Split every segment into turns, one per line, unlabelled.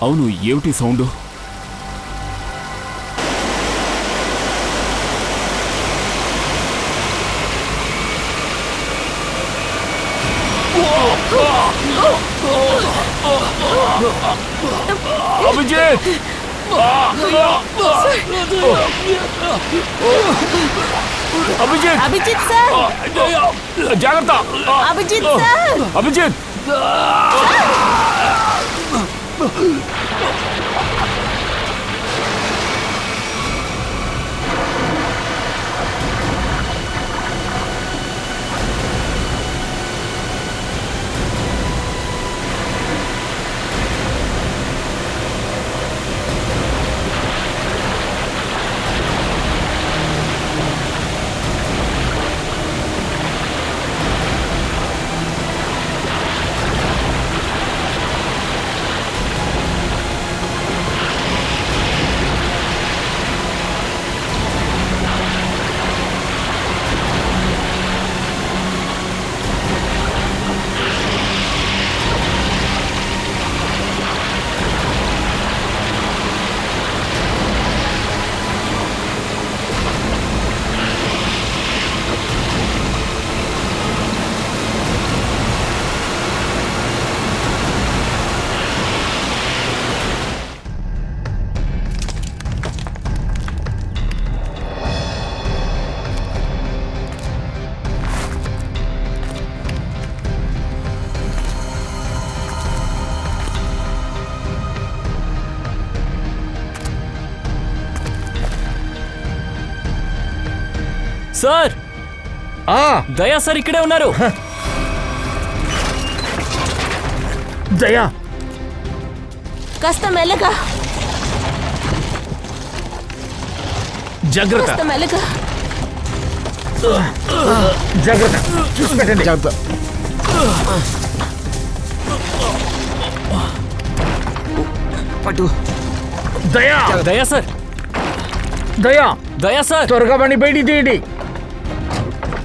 అవును, ఏమిటి sound? Abhijit! Abhijit!
Abhijit sir!
జాగ్రత్త!
అభిజిత్ సార్!
అభిజిత్!
సార్! దయా సార్ ఇక్కడే ఉన్నారు.
దయా,
కాస్త మెల్లగా,
జాగ్రత్త
కాస్త మెల్లగా.
జాగ్రత్త, చూసి పెట్టండి. జాగ్రత్త. పట్టు. దయా!
దయా సార్!
దయా!
దయా సార్!
త్వరగా బండి బయటికి తీయండి.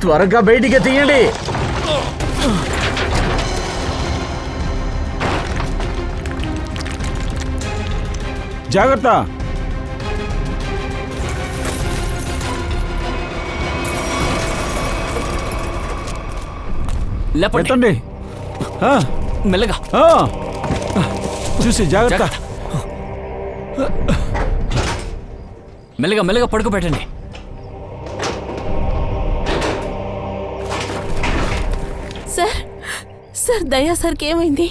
త్వరగా బయటికి తీయండి.
జాగ్రత్త!
లేపండి.
ఆ,
మెల్లగా.
ఆ. చూసి జాగ్రత్త.
మెల్లగా మెల్లగా పడుకోబెట్టండి.
సార్, సార్, దయా సార్కి ఏమైంది?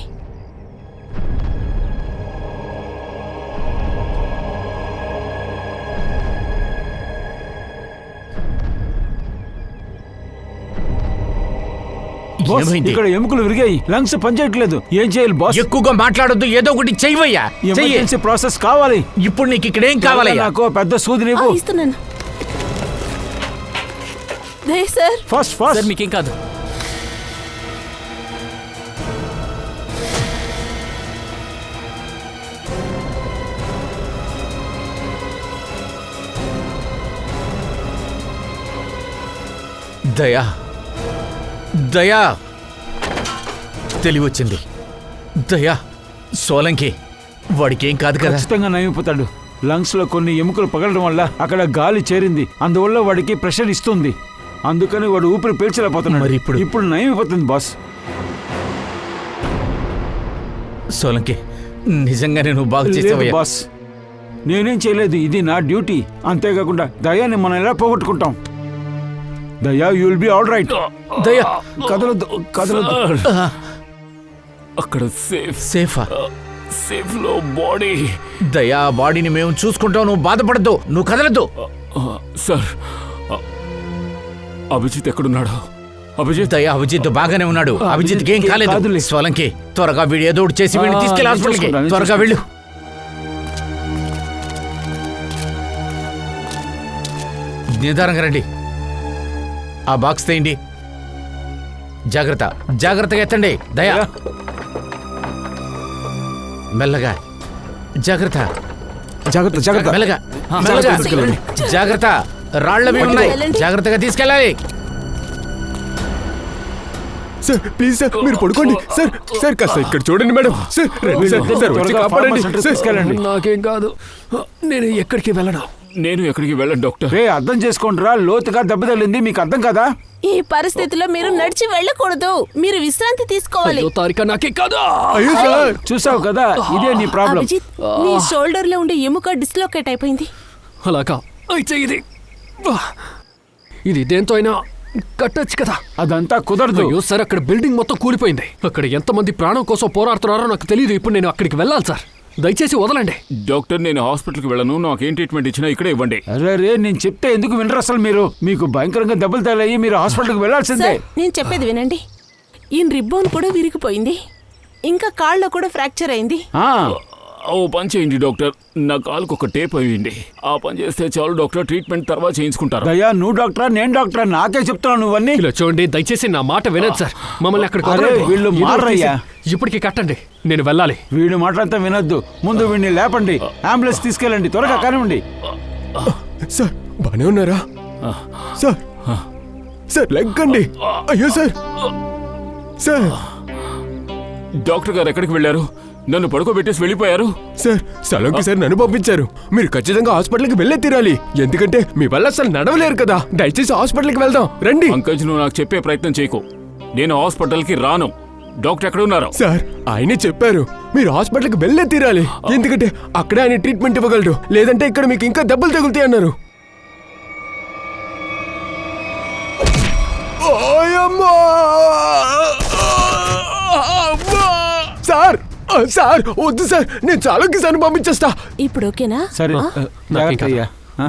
బాస్, ఇక్కడ ఎముకలు విరిగాయి, లంగ్స్ పనిచేయట్లేదు. ఏం చేయాలి బాస్?
ఎక్కువగా మాట్లాడొద్దు, ఏదో ఒకటి చెయ్యవయ్యా.
ఎమర్జెన్సీ ప్రాసెస్ కావాలి.
ఇప్పుడు నీకు ఇక్కడ ఏం కావాలి?
నాకు పెద్ద సూది నీవు.
ఇస్తున్నాను. దయా సార్!
Fast fast.
సార్ మీకేం కాదు.
దయా, దయా, తెలివచ్చింది. దయా, సోలంకి వాడికి ఏం కాదు కదా?
ఖచ్చితంగా నయమైపోతాడు. లంగ్స్ లో కొన్ని ఎముకలు పగలడం వల్ల అక్కడ గాలి చేరింది, అందువల్ల వాడికి ప్రెషర్ ఇస్తుంది. అందుకని వాడు ఊపిరి పీల్చలేకపోతున్నాడు.
మరి
ఇప్పుడు నయమైపోతుంది బాస్.
సోలంకి, నిజంగానే నువ్వు బాగా చేసావయ్యా.
బాస్, నేనేం చేయలేదు, ఇది నా డ్యూటీ. అంతేకాకుండా దయాని మనం ఎలా పోగొట్టుకుంటాం? దయా, you will be all right.
దయా,
కదలొద్దు, కదలొద్దు.
అక్కడ సేఫ్.
సేఫా?
సేఫ్ లో బాడీ.
దయా, బాడీని మేము చూసుకుంటాం, నువ్వు బాధపడద్దు, నువ్వు కదలద్దు.
సార్, అభిజిత్ ఎక్కడున్నాడు? అభిజిత్!
దయా, అభిజిత్ బాగానే ఉన్నాడు. అభిజిత్కి ఏం కాలేదు. సోలంకి, త్వరగా వీడు ఏదో ఒకటి చేసి వీడిని తీసుకెళ్ళి హాస్పిటల్కి. త్వరగా వెళ్ళు. నిదానంగా రండి. ఆ బాక్స్ తీయండి. జాగ్రత్త, జాగ్రత్తగా ఎత్తండి. దయా, మెల్లగా. జాగ్రత్త,
జాగ్రత్త, జాగ్రత్త.
మెల్లగా, మెల్లగా. జాగ్రత్త, రాళ్ళవి ఉన్నాయి, జాగ్రత్తగా తీసుకెళ్ళాలి.
సార్ ప్లీజ్ సార్ మీరు పడుకోండి సార్. సార్ కాస్త ఇక్కడ చూడండి మేడం. సార్ రండి సార్. సార్ వచ్చి
త్వరగా
కాపాడండి
ఫార్మా సెంటర్కి
సార్.
తీసుకెళ్ళండి.
నాకేం కాదు, నేను ఎక్కడికి వెళ్ళను.
నేను ఎక్కడికి వెళ్ళను డాక్టర్.
రే అర్థం చేసుకోండిరా, లోతుగా దెబ్బ తగిలింది, మీకు అర్థం కదా?
ఈ పరిస్థితిలో మీరు నడిచి వెళ్ళకూడదు, మీరు విశ్రాంతి తీసుకోవాలి.
అయ్యో తారిక, నాకేం కాదు.
అయ్యో సార్
చూసావు కదా, ఇదే నీ ప్రాబ్లం.
అభిజిత్, నీ షోల్డర్ లో ఉండే ఎముక డిస్లోకేట్ అయిపోయింది.
అలాగా అయితే ఇది దేంతో అయినా కట్టొచ్చు కదా.
అదంతా కుదరదు.
అయ్యో సార్, అక్కడ బిల్డింగ్ మొత్తం కూలిపోయింది. అక్కడ ఎంతమంది ప్రాణం కోసం పోరాడుతున్నారో నాకు తెలియదు. ఇప్పుడు నేను అక్కడికి వెళ్ళాలి సార్, దయచేసి వదలండి.
డాక్టర్ నేను హాస్పిటల్కి వెళ్ళను, నాకేం ట్రీట్మెంట్ ఇచ్చినా ఇక్కడే ఇవ్వండి.
అరే రే, నేను చెప్తే ఎందుకు వినరు అసలు మీరు? మీకు భయంకరంగా దెబ్బలు తగిలాయి, మీరు హాస్పిటల్కి వెళ్ళాల్సిందే.
సార్ నేను చెప్పేది వినండి. ఈ రిబ్బోన్ కూడా విరిగిపోయింది, ఇంకా కాళ్ళలో కూడా ఫ్రాక్చర్ అయింది.
ఆ,
ఓ పని చేయండి డాక్టర్, నా కాలుకు ఒక టేప్ అయ్యింది. ఆ పని చేస్తే చాలు డాక్టర్, ట్రీట్మెంట్ తర్వాత చేయించుకుంటారు.
దయ్యా నువ్వు డాక్టరా నేను డాక్టరా? నాకే చెప్తున్నావు నువ్వన్నీ.
ఇలా చూడండి, దయచేసి నా మాట వినండి సార్. మమ్మల్ని అక్కడికి
అరే,
వదలండి.
వీళ్ళు
ఏదో ఒకటి
మారయ్యా.
చేసి ఇప్పటికి కట్టండి, నేను వెళ్ళాలి.
వీడి మాటలంతా వినొద్దు, ముందు వీడిని లేపండి, అంబులెన్స్ తీసుకెళ్ళండి, త్వరగా కానివ్వండి.
సార్ బానే ఉన్నారా సార్? సార్ లెక్కండి. అయ్యో సార్. సార్
డాక్టర్ గారు ఎక్కడికి వెళ్ళారు? నన్ను పడుకోబెట్టేసి వెళ్ళిపోయారు.
సార్ స్థలంకి సార్ నన్ను పంపించారు. మీరు ఖచ్చితంగా హాస్పిటల్కి వెళ్ళే తీరాలి, ఎందుకంటే మీ వల్ల అసలు నడవలేరు కదా. దయచేసి హాస్పిటల్కి వెళ్దాం రండి.
పంకజ్, నువ్వు నాకు చెప్పే ప్రయత్నం చేయకు. నేను హాస్పిటల్కి రాను. డాక్టర్ ఎక్కడ ఉన్నారు?
సార్ ఆయనే చెప్పారు మీరు హాస్పిటల్కి వెళ్ళే తీరాలి, ఎందుకంటే అక్కడే ఆయన ట్రీట్మెంట్ ఇవ్వగలరు, లేదంటే ఇక్కడ మీకు ఇంకా దెబ్బలు తగులుతాయి అన్నారు. సార్ సార్ వద్దు సార్, నేను చాలా కిసాన్ పంపించేస్తా.
ఇప్పుడు ఓకేనా?
సరే జాగ్రత్త అయ్యా.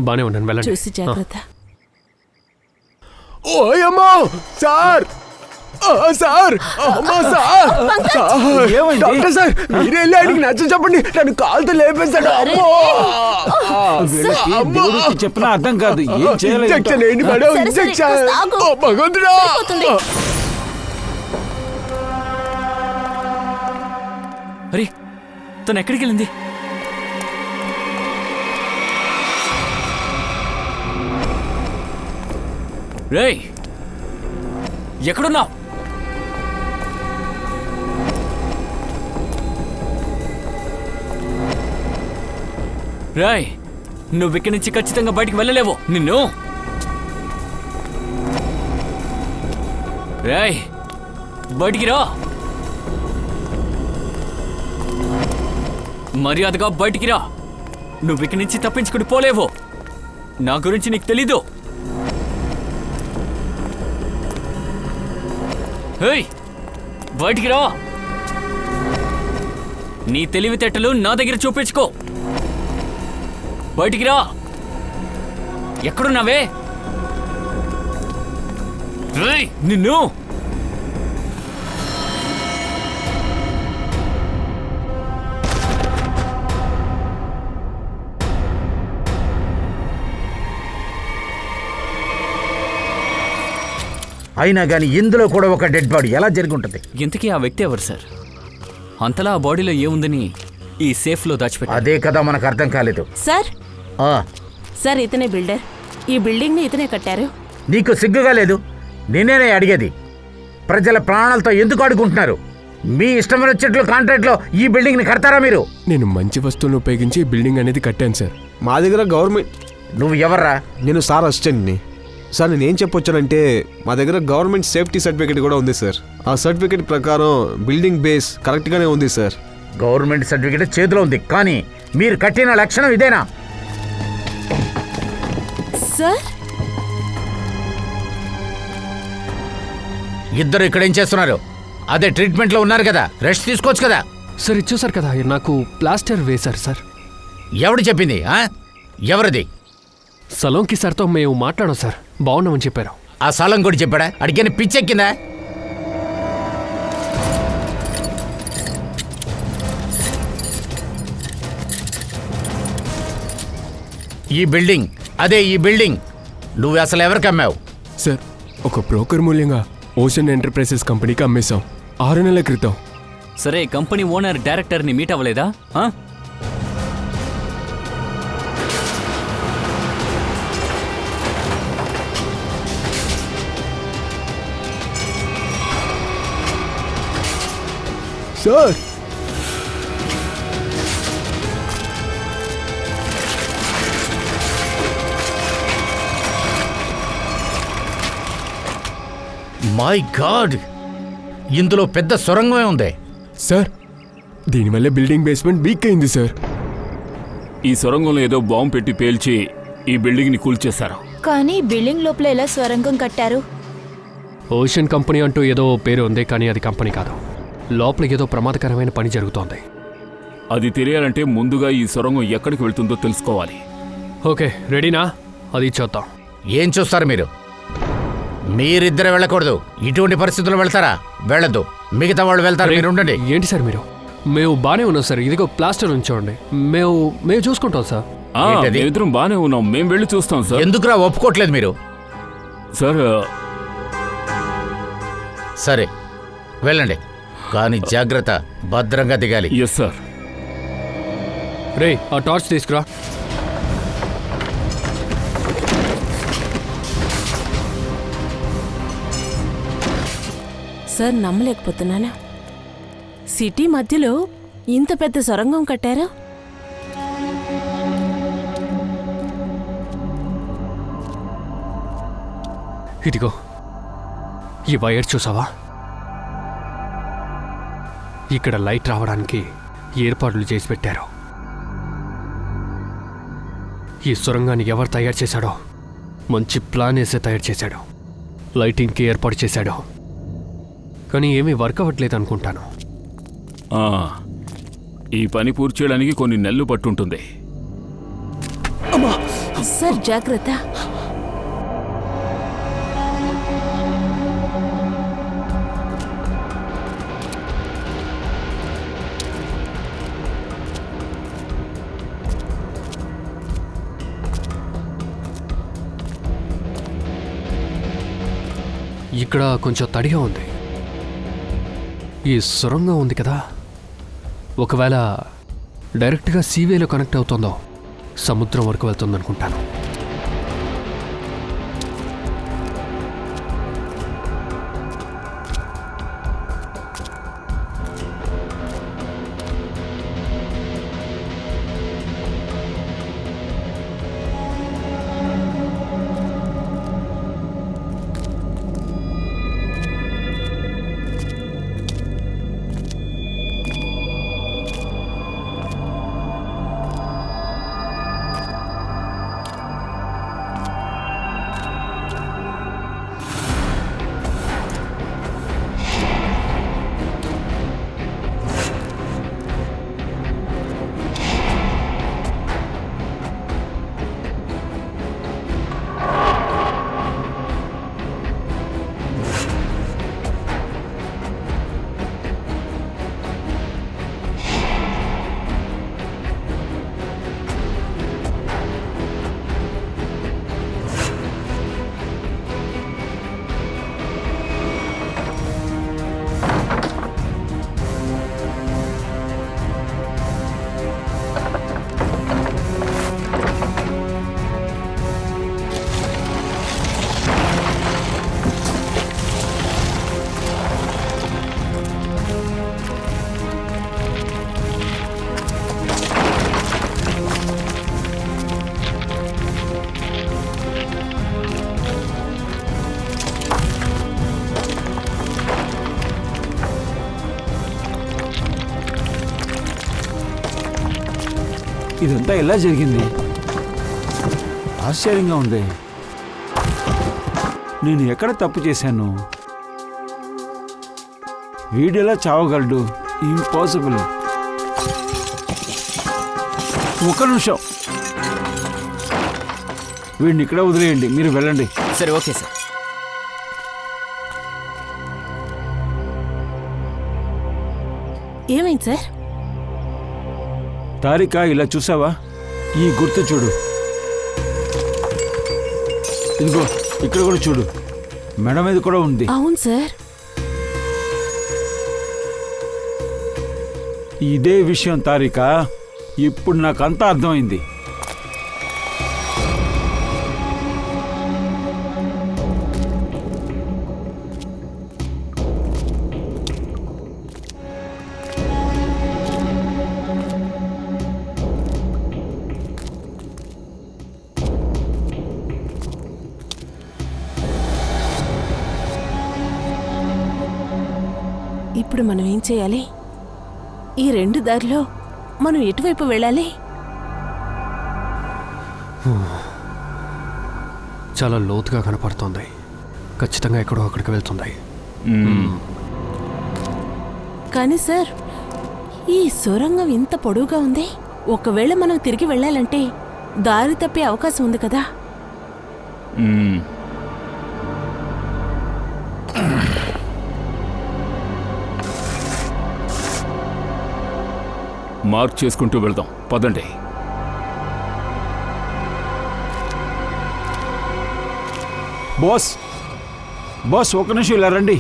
బానే ఉన్నాను, వెళ్ళండి.
చూసి జాగ్రత్త.
ఓయమ్మో సార్. సార్ అమ్మా సార్. సార్
ఏమైంది?
డాక్టర్ సార్ మీరే వెళ్ళి ఆయనకి నచ్చ చెప్పండి, నన్ను కాలుతో లేపేశాడు. అమ్మో
వీళ్ళకి దేవుడికి చెప్పినా అర్థం కాదు, ఏం చేయలేదు.
ఇంజెక్షన్ ఏంటి మేడం?
సరే, సరే,
ఇంజెక్షన్.
కాస్త ఆగు.
ఓ భగవంతుడా.
సరిపోతుంది.
అరే, తను ఎక్కడికి వెళ్ళింది? రేయ్, ఎక్కడున్నావు? రేయ్, నువ్వు ఇక్కడి నుంచి ఖచ్చితంగా బయటికి వెళ్ళలేవు. నిన్ను రేయ్, బయటికి రా. మర్యాదగా బయటికి రా. నువ్వు ఇక్కడి నుంచి తప్పించుకుని పోలేవు. నా గురించి నీకు తెలీదు. హేయ్, బయటికి రా. నీ తెలివితేటలు నా దగ్గర చూపించుకో. బయటికి రా. ఎక్కడున్నావే? రేయ్, నిన్ను
అయినా గానీ ఇందులో కూడా ఒక డెడ్ బాడీ ఎలా జరిగి ఉంటుంది?
ఇంతకీ ఆ వ్యక్తి ఎవరు సార్? అంతలా ఆ బాడీలో ఏముందని ఈ సేఫ్లో దాచిపెట్టారు?
అదే కదా మనకు అర్థం కాలేదు.
సార్
ఆ,
సార్ ఇతనే బిల్డర్, ఈ బిల్డింగ్ ని ఇతనే కట్టారు.
నీకు సిగ్గుగా లేదు? నేనేనే అడిగేది. ప్రజల ప్రాణాలతో ఎందుకు అడుగుంటున్నారు? మీ ఇష్టం వచ్చేట్లు కాంట్రాక్ట్లో ఈ బిల్డింగ్ ని కడతారా మీరు?
నేను మంచి వస్తువులను ఉపయోగించి బిల్డింగ్ అనేది కట్టాను సార్. మా దగ్గర గవర్నమెంట్.
నువ్వు ఎవర్రా?
నేను సార్ అసిస్టెంట్ని. సార్ నేను ఏం చెప్పొచ్చానంటే మా దగ్గర గవర్నమెంట్ సేఫ్టీ సర్టిఫికేట్ కూడా ఉంది సార్. ఆ సర్టిఫికేట్ ప్రకారం బిల్డింగ్ బేస్ కరెక్ట్గానే ఉంది సార్.
గవర్నమెంట్ సర్టిఫికేట్ చేతిలో ఉంది, కానీ మీరు కట్టిన లక్షణం ఇదేనా?
సార్
ఇద్దరు ఇక్కడ ఏం చేస్తున్నారు? అదే ట్రీట్మెంట్లో ఉన్నారు కదా, రెస్ట్ తీసుకోవచ్చు కదా.
సార్ ఇది చూసారు కదా, నాకు ప్లాస్టర్ వేశారు సార్.
ఎవడు చెప్పింది? ఎవరిది?
సలోంకి సార్తో మేము మాట్లాడాం సార్, బాగున్నామని చెప్పారు.
ఆ సలం కూడా చెప్పాడా? అడిగిన పిచ్చెక్కిందా? ఈ బిల్డింగ్, అదే ఈ బిల్డింగ్ నువ్వు అసలు ఎవరికి అమ్మావు?
సార్ ఒక బ్రోకర్ మూల్యంగా ఓషన్ ఎంటర్ప్రైజెస్ కంపెనీకి అమ్మేశాం 6 నెలల క్రితం.
సరే, కంపెనీ ఓనర్ డైరెక్టర్ని మీట్ అవ్వలేదా?
సార్
మై గాడ్, ఇందులో పెద్ద సొరంగమే ఉంది.
సార్ దీనివల్ల బిల్డింగ్ బేస్మెంట్ వీక్ అయింది సార్.
ఈ సొరంగంలో ఏదో బాంబు పెట్టి పేల్చి ఈ బిల్డింగ్ని కూల్చేశారు.
కానీ బిల్డింగ్ లోపల ఎలా స్వరంగం కట్టారు?
ఓషన్ కంపెనీ అంటూ ఏదో పేరు ఉంది, కానీ అది కంపెనీ కాదు. లోపల ఏదో ప్రమాదకరమైన పని జరుగుతోంది.
అది తెలియాలంటే ముందుగా ఈ సొరంగం ఎక్కడికి వెళ్తుందో తెలుసుకోవాలి.
ఓకే, రెడీనా? అది చూద్దాం.
ఏం చూస్తారు మీరు? మీరిద్దరు వెళ్ళకూడదు. ఇటువంటి పరిస్థితుల్లో వెళ్తారా? వెళ్ళొద్దు. మిగతా వాళ్ళు వెళ్తారు, మీరు ఉండండి.
ఏంటి సార్ మీరు? మేము బానే ఉన్నాం సార్. ఇదిగో ప్లాస్టర్ ఉంచండి. మేము చూసుకుంటాం సార్.
ఏంటది?
మేమిద్దరం బానే ఉన్నాం, మేము వెళ్ళి చూస్తాం సార్.
ఎందుకురా ఒప్పుకోవట్లేదు మీరు?
సార్
సరే వెళ్ళండి, కానీ జాగ్రత్త, భద్రంగా దిగాలి.
Yes sir.
రే, ఆ టార్చ్ తీసుకురా.
సార్ నమ్మలేకపోతున్నాను. సిటీ మధ్యలో ఇంత పెద్ద సొరంగం కట్టారా?
ఇదిగో ఈ వైర్ చూసావా? ఇక్కడ లైట్ రావడానికి ఏర్పాట్లు చేసి పెట్టారు. ఈ సొరంగాన్ని ఎవరు తయారు చేశాడో మంచి ప్లాన్ వేసే తయారు చేశాడు. లైటింగ్కి ఏర్పాటు చేశాడు, కానీ ఏమీ వర్క్ అవ్వట్లేదు అనుకుంటాను.
ఈ పని పూర్తి చేయడానికి కొన్ని నెలలు పట్టుంటుంది.
సార్ జాగ్రత్త.
ఇక్కడ కొంచెం తడిగా ఉంది. ఈ సొరంగం ఉంది కదా, ఒకవేళ డైరెక్ట్గా సీవేలో కనెక్ట్ అవుతుందో సముద్రం వరకు వెళ్తుందనుకుంటాను.
ఇదంతా ఎలా జరిగింది? ఆశ్చర్యంగా ఉంది. నేను ఎక్కడ తప్పు చేశాను? వీడెలా చావగలడు? ఇంపాసిబుల్. ఒక్క నిమిషం, వీడిని ఇక్కడ వదిలేయండి, మీరు వెళ్ళండి.
సరే, ఓకే సార్.
ఏమైంది సార్?
తారిక, ఇలా చూసావా? ఈ గుర్తు చూడు. ఇదిగో ఇక్కడ కూడా చూడు, మెడ మీద కూడా ఉంది.
అవును సార్.
ఇదే విషయం తారిక, ఇప్పుడు నాకంతా అర్థమైంది.
ఇప్పుడు మనం ఏం చేయాలి? ఈ రెండు దారిలో మనం ఎటువైపు వెళ్ళాలి?
చాలా లోతుగా కనపడుతోంది. ఖచ్చితంగా ఎక్కడో అక్కడికి వెళ్తుంది.
కానీ సార్, ఈ సొరంగం ఇంత పొడవుగా ఉంది. ఒకవేళ మనం తిరిగి వెళ్ళాలంటే దారి తప్పే అవకాశం ఉంది కదా.
మార్క్ చేసుకుంటూ వెళ్దాం, పదండి.
బాస్ బాస్, ఒక నిమిషం ఇలా రండి.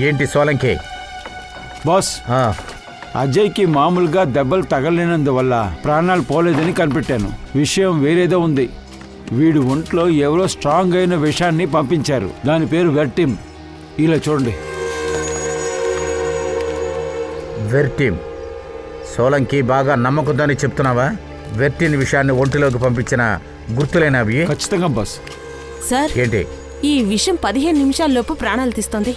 ఏంటి సోలంకి?
బాస్,
ఆ,
అజయ్కి మామూలుగా దెబ్బలు తగలలేనందువల్ల ప్రాణాలు పోలేదని కనిపెట్టాను. విషయం వేరేదో ఉంది. వీడు ఒంట్లో ఎవరో స్ట్రాంగ్ అయిన విషాన్ని పంపించారు. దాని పేరు వెర్టిమ్. ఇలా చూడండి.
వెర్టిమ్. సోలంకి బాగా నమ్మకుందని చెప్తున్నావా? వెర్టిన్ విషయాన్ని ఒంటిలోకి పంపించిన గుర్తులేనవి?
ఖచ్చితంగా బాస్.
సార్,
ఏంటి?
ఈ విషయం 15 నిమిషాల్లోపు ప్రాణాలు తీస్తోంది.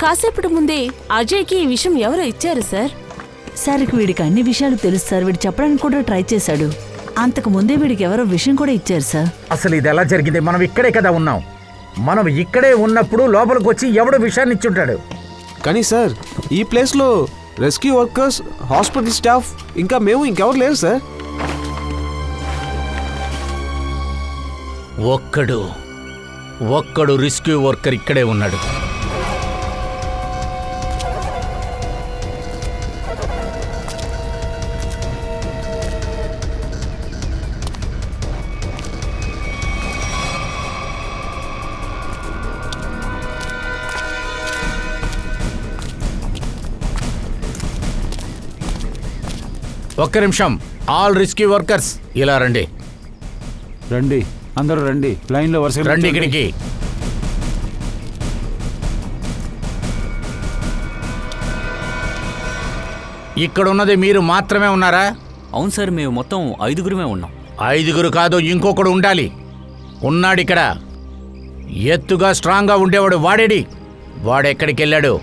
కాసేపటి ముందే అజయ్కి ఈ విషయం ఎవరో ఇచ్చారు సార్.
సార్, వీడికి అన్ని విషయాలు తెలుసు సార్. వీడు చెప్పడానికి కూడా ట్రై చేశాడు. అంతకు ముందే వీడికి ఎవరో విషయం కూడా ఇచ్చారు సార్.
అసలు ఇది ఎలా జరిగింది? మనం ఇక్కడే కదా ఉన్నాం. మనం ఇక్కడే ఉన్నప్పుడు లోపలికి వచ్చి ఎవడో విషయాన్ని ఇచ్చుంటాడు.
కానీ సార్, ఈ ప్లేస్లో రెస్క్యూ వర్కర్స్, హాస్పిటల్ స్టాఫ్, ఇంకా మేము ఇంకెవరు లేరు సార్.
ఒక్కడు రెస్క్యూ వర్కర్ ఇక్కడే ఉన్నాడు. ఒక్క నిమిషం. ఆల్ రెస్క్యూ వర్కర్స్ ఇలా రండి.
రండి, అందరూ రండి. లైన్లో వరుసగా
రండి
నిల్చోండి.
ఇక్కడికి. ఇక్కడ ఉన్నది మీరు మాత్రమే ఉన్నారా?
అవును సార్, మేము మొత్తం 5గురమే ఉన్నాం.
5గురు కాదు, ఇంకొకడు ఉండాలి. ఉన్నాడిక్కడ. ఎత్తుగా స్ట్రాంగ్గా ఉండేవాడు. వాడేడి? వాడెక్కడికి వెళ్ళాడు?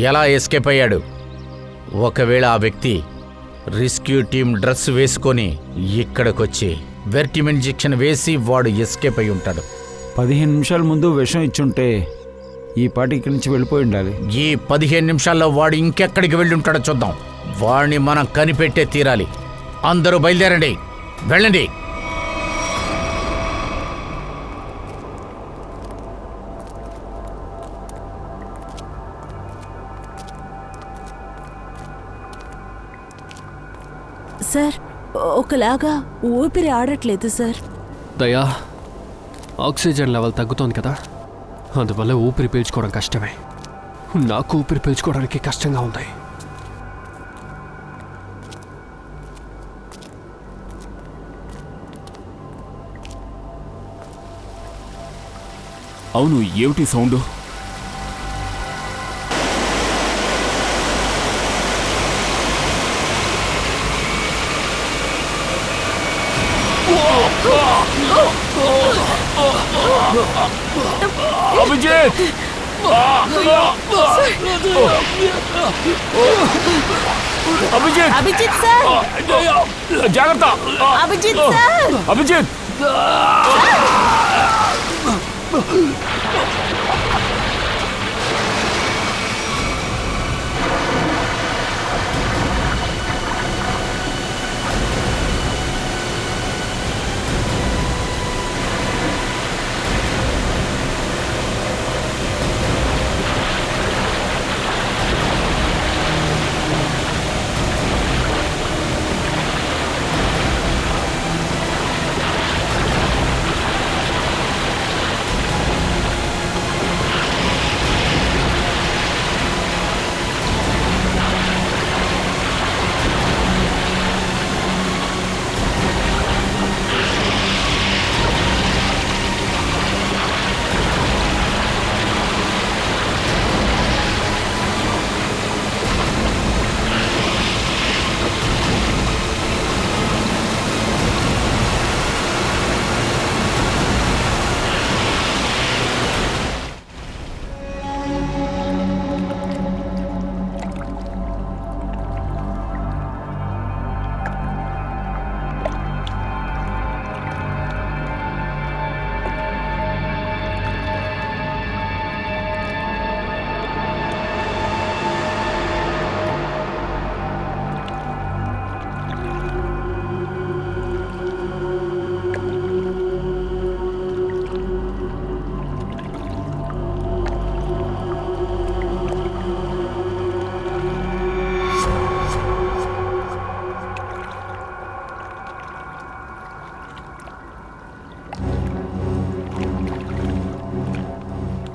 ఎలా ఎస్కేప్ అయ్యాడు? ఒకవేళ ఆ వ్యక్తి రెస్క్యూ టీం డ్రెస్ వేసుకొని ఇక్కడికొచ్చి వెర్టిమ్ ఇంజెక్షన్ వేసి వాడు ఎస్కేప్ అయి ఉంటాడు.
15 నిమిషాల ముందు విషం ఇచ్చుంటే ఈ పాటి ఇక్కడి నుంచి వెళ్ళిపోయి ఉండాలి.
ఈ 15 నిమిషాల్లో వాడు ఇంకెక్కడికి వెళ్ళి ఉంటాడో చూద్దాం. వాడిని మనం కనిపెట్టే తీరాలి. అందరూ బయలుదేరండి, వెళ్ళండి.
సార్, ఒకలాగా ఊపిరి ఆడట్లేదు సార్.
దయా, ఆక్సిజన్ లెవెల్ తగ్గుతోంది కదా, అందువల్ల ఊపిరి పీల్చుకోవడం కష్టమే. నాకు ఊపిరి పీల్చుకోవడానికి కష్టంగా ఉంది.
అవును, ఏమిటి సౌండ్? అభిజిత్! అభిజిత్!
అభిజిత్ సార్!
జాగ్రత్త!
అభిజిత్ సార్!
అభిజిత్!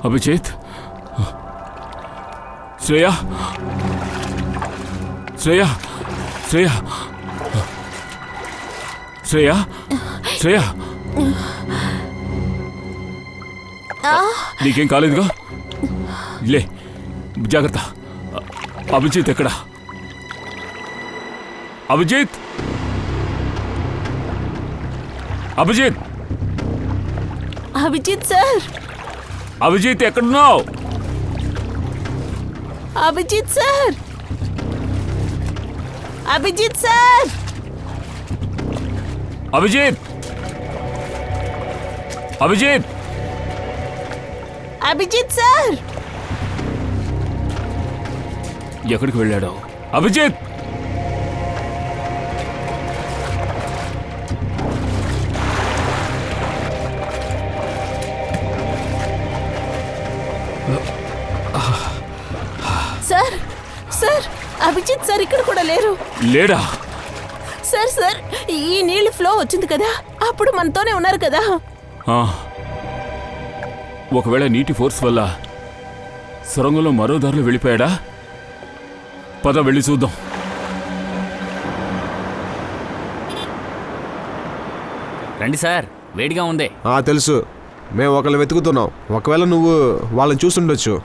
అభిజిత్, శ్రేయ, శ్రేయ, శ్రేయ, శ్రేయ, శ్రేయ, నీకేం కాలేదుగా? లే, జాగ్రత్త. అభిజిత్ ఎక్కడ? అభిజిత్, అభిజిత్,
అభిజిత్ సార్,
అభిజిత్ ఎక్కడున్నావు?
Abhijit sir, Abhijit sir,
Abhijit, Abhijit,
Abhijit sir.
ఎక్కడికి వెళ్ళాడు? Abhijit,
sir, sir, Abhijit sir ఇక్కడ కూడా లేరు.
లేడా?
సార్, సార్, ఈ నీళ్లు ఫ్లో వచ్చింది కదా, అప్పుడు మనతోనే ఉన్నారు కదా.
ఆ, ఒకవేళ నీటి ఫోర్స్ వల్ల సొరంగంలో మరో దారిలో వెళ్ళిపోయాడా? పద వెళ్ళి చూద్దాం.
రండి సార్, వేడిగా ఉంది.
తెలుసు, మేము ఒకళ్ళు వెతుకుతున్నాం. ఒకవేళ నువ్వు వాళ్ళని చూస్తుండొచ్చు.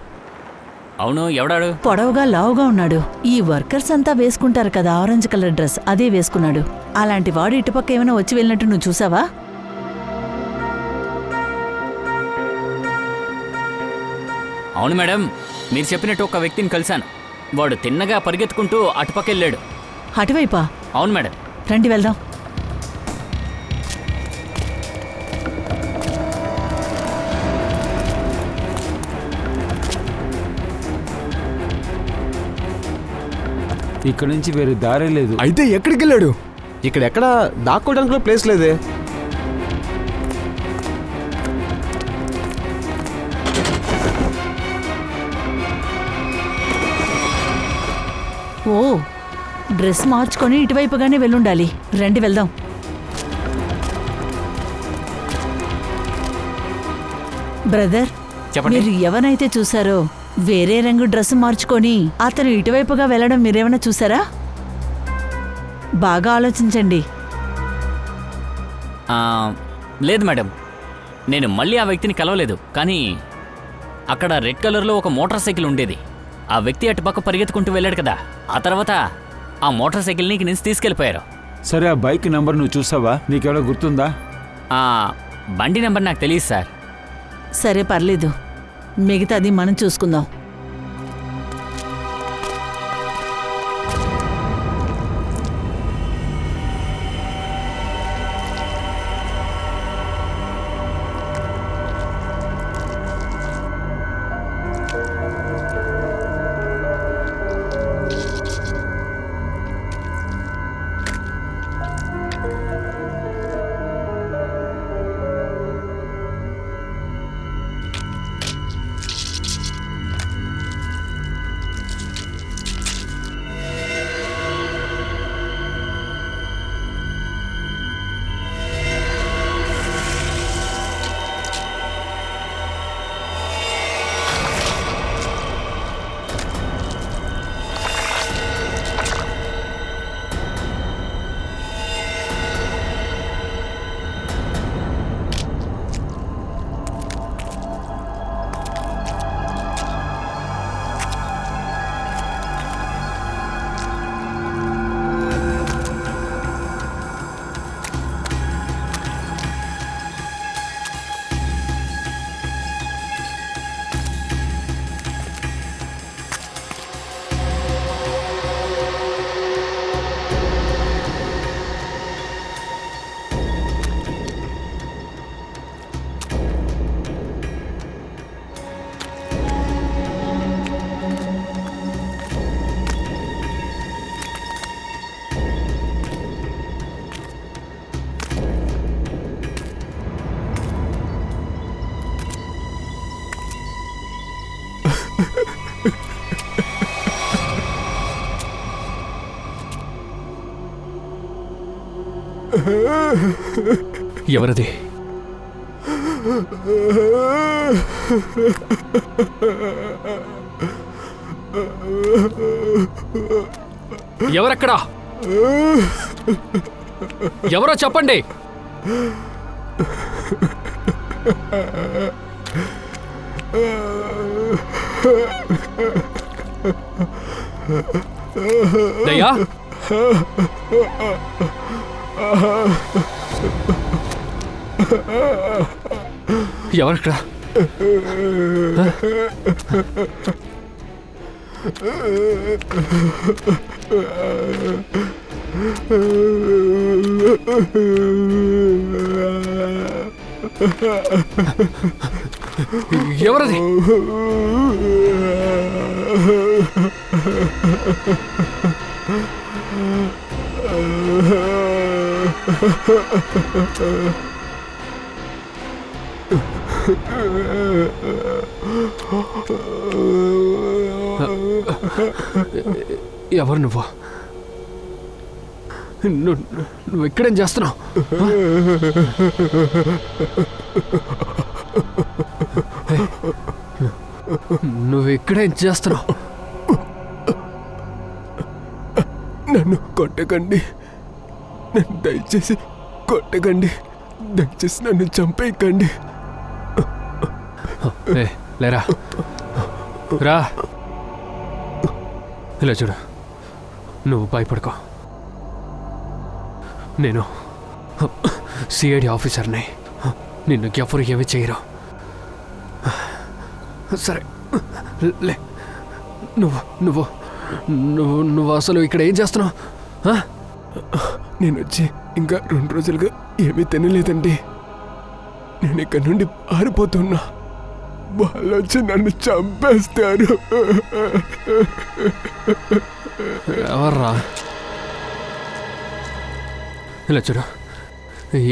అవును, ఎవడాడు?
పొడవుగా లావుగా ఉన్నాడు. ఈ వర్కర్స్ అంతా వేసుకుంటారు కదా ఆరెంజ్ కలర్ డ్రెస్, అదే వేసుకున్నాడు. అలాంటి వాడు ఇటుపక్క ఏమైనా వచ్చి వెళ్ళినట్టు నువ్వు చూసావా?
అవును మేడం, మీరు చెప్పినట్టు ఒక వ్యక్తిని కలిశాను. వాడు తిన్నగా పరిగెత్తుకుంటూ అటుపక్కెళ్ళాడు.
అటువైపా?
అవును మేడం.
రండి వెళ్దాం.
ఇక్కడ నుంచి వేరే దారే లేదు.
అయితే ఎక్కడికి వెళ్ళాడు?
ఇక్కడ ఎక్కడ దాక్కోవడానికి కూడా ప్లేస్ లేదే.
ఓ, డ్రెస్ మార్చుకొని ఇటువైపుగానే వెళ్ళుండాలి. రండి వెళ్దాం. బ్రదర్,
చెప్పండి.
మీరు ఎవరైతే చూసారో వేరే రంగు డ్రెస్ మార్చుకొని అతను ఇటువైపుగా వెళ్ళడం మీరేమైనా చూసారా? బాగా ఆలోచించండి.
లేదు మేడం, నేను మళ్ళీ ఆ వ్యక్తిని కలవలేదు. కానీ అక్కడ రెడ్ కలర్లో ఒక మోటార్ సైకిల్ ఉండేది. ఆ వ్యక్తి అటుపక్క పరిగెత్తుకుంటూ వెళ్ళాడు కదా, ఆ తర్వాత ఆ మోటార్ సైకిల్ని ఇక్కడి నుంచి తీసుకెళ్ళిపోయారు.
సరే, ఆ బైక్ నంబర్ నువ్వు చూసావా? నీకేమైనా గుర్తుందా?
ఆ బండి నెంబర్ నాకు తెలియదు సార్.
సరే, పర్లేదు, మిగతాది మనం చూసుకుందాం.
ఎవరది? ఎవరక్కడా? ఎవరో చెప్పండి. దయ్యా, ఎవరక్కడా? ఎవరది? ఎవరు నువ్వు? నువ్వు ఇక్కడేం చేస్తున్నావు? నువ్వు ఇక్కడేం చేస్తున్నావు?
నన్ను కొట్టకండి, నన్ను దయచేసి కొట్టకండి, దయచేసి నన్ను చంపేయకండి.
లేరా, రా. ఇలా చూడు, నువ్వు భయపడుకో. నేను సిఐడి ఆఫీసర్ని. నిన్ను ఎవరు ఏమి చేయరు. సరే, లే. నువ్వు నువ్వు నువ్వు నువ్వు అసలు ఇక్కడ ఏం చేస్తున్నావు?
నేను వచ్చి ఇంకా 2 రోజులుగా ఏమీ తినలేదండి. నేను ఇక్కడ నుండి పారిపోతున్నా. వాళ్ళు వచ్చి నన్ను చంపేస్తారు.
ఎవర్రా? ఇలా చూడు,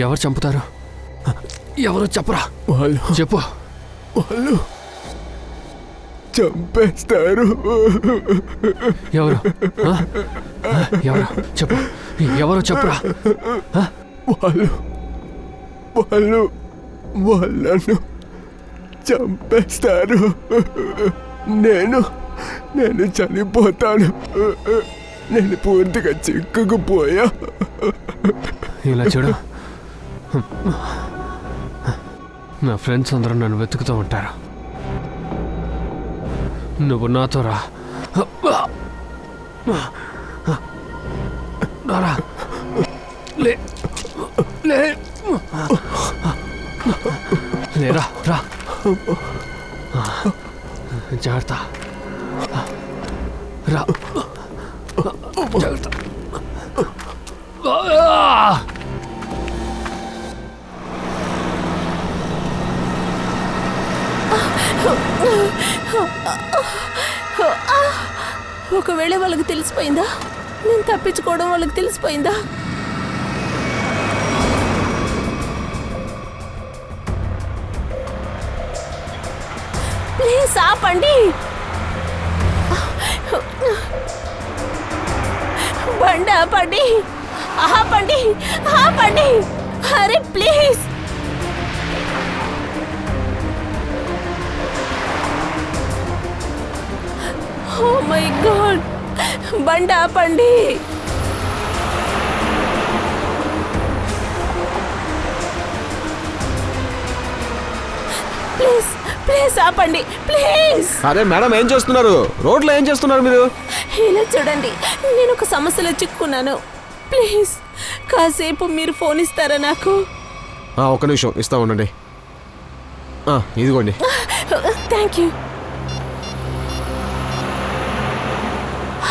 ఎవరు చంపుతారు? ఎవరు చెప్పరా?
వాళ్ళు
చెప్పు.
వాళ్ళు చంపేస్తారు.
ఎవరు? ఎవరు? చెప్పు. ఎవరు చెప్పరా?
వాళ్ళు వాళ్ళు వాళ్ళను చంపేస్తారు. నేను చనిపోతాను. నేను పూర్తిగా చిక్కుకుపోయా.
ఇలా చూడు, నా ఫ్రెండ్స్ అందరూ నన్ను వెతుకుతూ ఉంటారు. నువ్వు నాతో రా. రా. లే లే లేరా, రా. జాగ్రత్త, రా. జాగ్రత్త.
ఒకవేళ వాళ్ళకి తెలిసిపోయిందా? నేను తప్పించుకోవడం వాళ్ళకి తెలిసిపోయిందా? ప్లీజ్ ఆపండి. బండి ఆపండి, ఆపండి, ఆపండి. అరే ప్లీజ్. ఓ మై గాడ్, బండి ఆపండి. ప్లీజ్ ప్లీజ్ ఆపండి, ప్లీజ్.
అరే మేడం, ఏం చేస్తున్నారు? రోడ్లో ఏం చేస్తున్నారు మీరు?
ఇలా చూడండి, నేను ఒక సమస్యలో చిక్కుకున్నాను. ప్లీజ్ కాసేపు మీరు ఫోన్ ఇస్తారా నాకు?
ఒక్క నిమిషం ఇస్తా ఉండండి. ఇదిగోండి.
Thank you.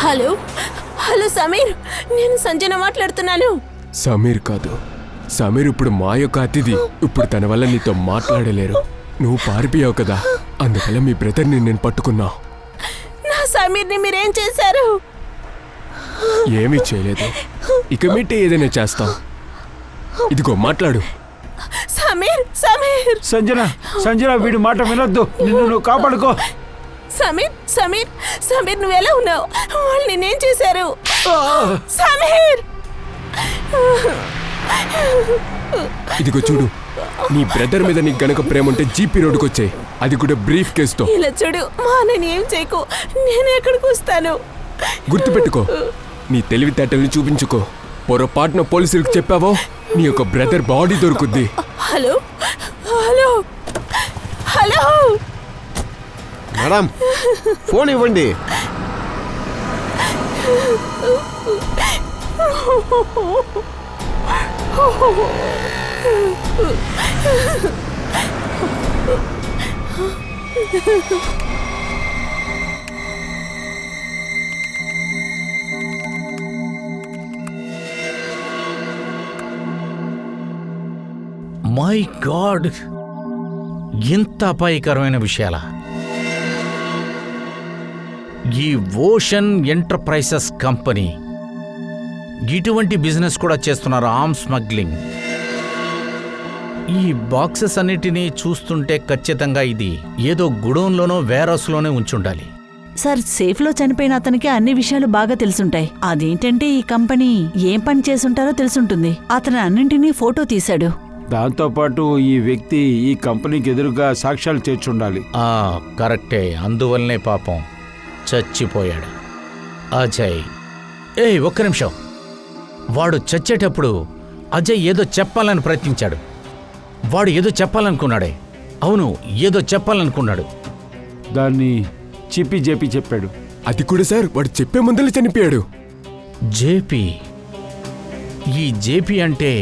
Hello hello Sameer, నేను సంజన మాట్లాడుతున్నాను.
సమీర్ కాదు, సమీర్ ఇప్పుడు మా యొక్క అతిథి. ఇప్పుడు తన వల్ల నీతో మాట్లాడలేరు. నువ్వు పారిపోయావు కదా, అందువల్ల మీ బ్రదర్ని నేను పట్టుకున్నా.
నా సమీర్ని మీరేం చేశారు?
ఏమీ చేయలేదు. ఇక మీటే ఏదైనా చేస్తాం. ఇదిగో మాట్లాడు.
సమీర్ సమీర్
సంజన, సంజన, వీడి మాట వినొద్దు. నిన్ను నువ్వు కాపాడుకో.
సమీర్ సమీర్ సమీర్, నువ్వు ఎలా ఉన్నావు? వాళ్ళు నేనేం చేశారు? సమీర్,
ఇదిగో చూడు, నీ బ్రదర్ మీద నీకు గనక ప్రేమ ఉంటే జీపీ రోడ్డుకు వచ్చాయి, అది కూడా బ్రీఫ్ కేసుతో.
ఇలా చూడు మా నేను ఏం చేయకు, నేను ఎక్కడికి వస్తాను.
గుర్తుపెట్టుకో, నీ తెలివితేటల్ని చూపించుకో. పొరపాటున పోలీసులకు చెప్పావో నీ యొక్క బ్రదర్ బాడీ దొరుకుద్ది.
Hello hello hello
madam, phone ఇవ్వండి.
మై గాడ్, ఇంత అపాయకరమైన విషయాలా? ఈ ఓషన్ ఎంటర్ప్రైజెస్ కంపెనీ ఇటువంటి బిజినెస్ కూడా చేస్తున్నారు, ఆర్మ్ స్మగ్లింగ్. ఈ బాక్సెస్ అన్నిటినీ చూస్తుంటే ఖచ్చితంగా ఇది ఏదో గుడౌన్లోనో వేర్హౌస్లోనే ఉంచుండాలి.
సార్, సేఫ్లో చనిపోయిన అతనికి అన్ని విషయాలు బాగా తెలుసుంటాయి. అదేంటంటే ఈ కంపెనీ ఏం పని చేసుంటారో తెలుసుంటుంది. అతను అన్నింటినీ ఫోటో తీశాడు.
దాంతోపాటు ఈ వ్యక్తి ఈ కంపెనీకి ఎదురుగా సాక్ష్యాలు చేర్చుండాలి.
కరెక్టే, అందువల్లనే పాపం చచ్చిపోయాడు. అజయ్, ఒక్క నిమిషం. వాడు చచ్చేటప్పుడు అజయ్ ఏదో చెప్పాలని ప్రయత్నించాడు. వాడు ఏదో చెప్పాలనుకున్నాడే. అవును, ఏదో చెప్పాలనుకున్నాడు.
దాన్ని చిప్పి జేపీ చెప్పాడు.
అది కూడా సార్, వాడు చెప్పే ముందలే చనిపోయాడు.
జేపీ? ఈ జేపీ అంటే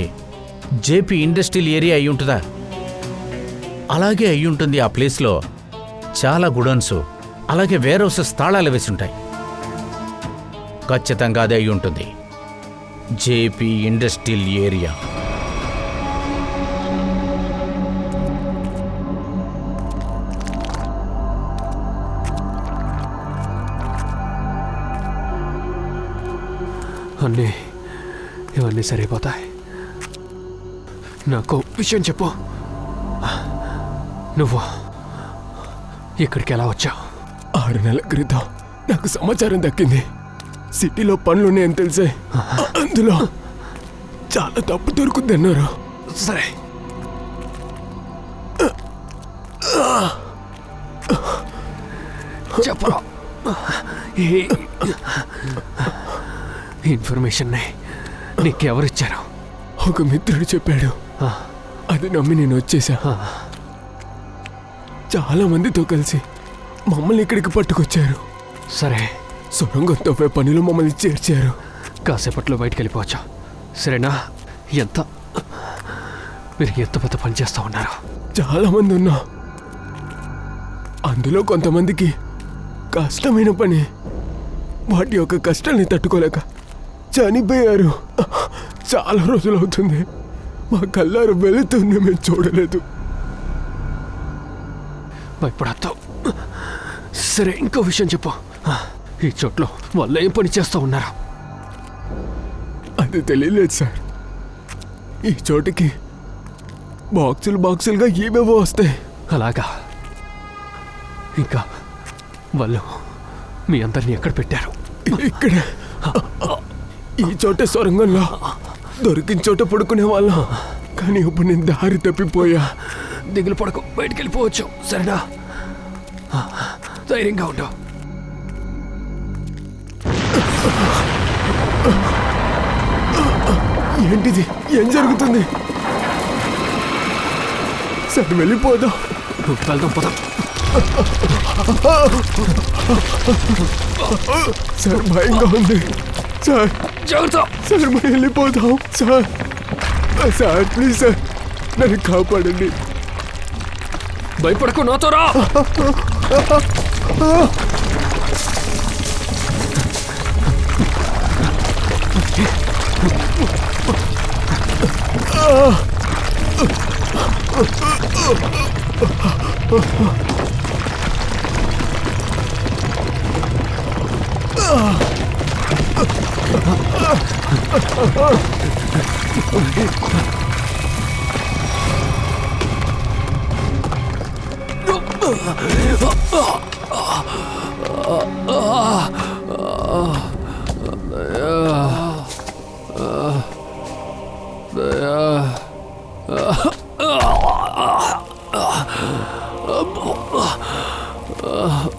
జేపీ ఇండస్ట్రియల్ ఏరియా అయి ఉంటుందా? అలాగే అయి ఉంటుంది. ఆ ప్లేస్లో చాలా గుడౌన్స్, అలాగే వేర్హౌసెస్ తాళాలు వేసి ఉంటాయి. ఖచ్చితంగా అదే అయి ఉంటుంది, జేపీ ఇండస్ట్రియల్ ఏరియా.
ఇవన్నీ సరిపోతాయి. నాకు విషయం చెప్పు, నువ్వు ఇక్కడికి ఎలా వచ్చావు?
6 నెలల క్రితం నాకు సమాచారం దక్కింది. సిటీలో పనులున్నాయని తెలిసే అందులో చాలా తప్పు దొరుకుద్దన్నారు.
సరే, చెప్పరా. ఈ ఇన్ఫర్మేషన్ని నీకెవరిచ్చారు?
ఒక మిత్రుడు చెప్పాడు. అది నమ్మి నేను వచ్చేసా. చాలా మందితో కలిసి మమ్మల్ని ఇక్కడికి పట్టుకొచ్చారు.
సరే,
సొరంగం తవ్వే పనిలో మమ్మల్ని చేర్చారు.
కాసేపట్లో బయటికి వెళ్ళిపోవచ్చా? సరేనా? మీరు ఎంత పెద్ద పని చేస్తూ ఉన్నారు?
చాలా మంది ఉన్నా, అందులో కొంతమందికి కష్టమైన పని. వాటి యొక్క కష్టాన్ని తట్టుకోలేక చనిపోయారు. చాలా రోజులు అవుతుంది. మా కళ్ళారు వెళుతుంది, మేము చూడలేదు.
భయపడతావు. సరే, ఇంకో విషయం చెప్పు. ఈ చోట్లో వాళ్ళు ఏం పని చేస్తూ ఉన్నారు?
అది తెలియలేదు సార్. ఈ చోటికి బాక్సులుగా ఏవేవో వస్తాయి.
అలాగా? ఇంకా వాళ్ళు మీ అందరినీ ఎక్కడ పెట్టారు?
ఇక్కడ ఈ చోట సొరంగంలో దొరికిన చోట పడుకునే వాళ్ళం. కానీ ఇప్పుడు నేను దారి తప్పిపోయా.
దిగులు పడకు, బయటికి వెళ్ళిపోవచ్చు. సరేనా? ధైర్యంగా ఉండవు.
ఏంటిది? ఏం జరుగుతుంది? సరే, వెళ్ళిపోదాం.
వెళ్దాం, పోదాం.
సార్, భయంగా ఉంది సార్.
జాగ్రత్త
సార్, మనం వెళ్ళిపోదాం సార్. సార్, ప్లీజ్ సార్, నన్ను కాపాడండి.
భయపడకు, నాతో రా. Yeah.